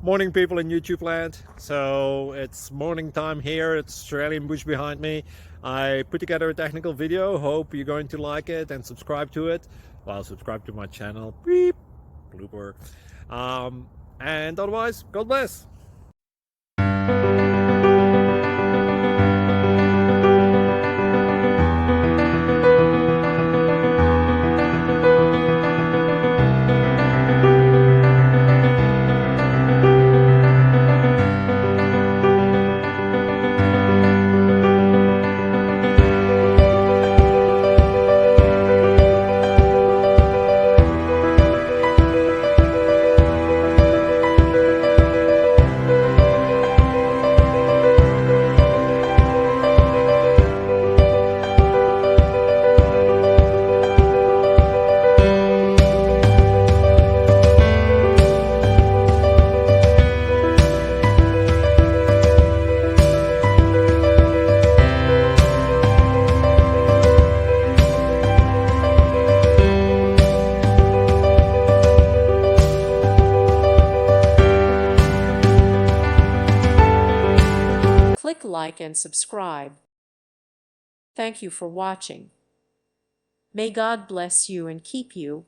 Morning, people in YouTube land. So it's morning time here. It's Australian bush behind me. I put together a technical video. Hope you're going to like it and subscribe to it. Well, subscribe to my channel. Beep. Blooper. And otherwise, God bless. Click like and subscribe. Thank you for watching. May God bless you and keep you.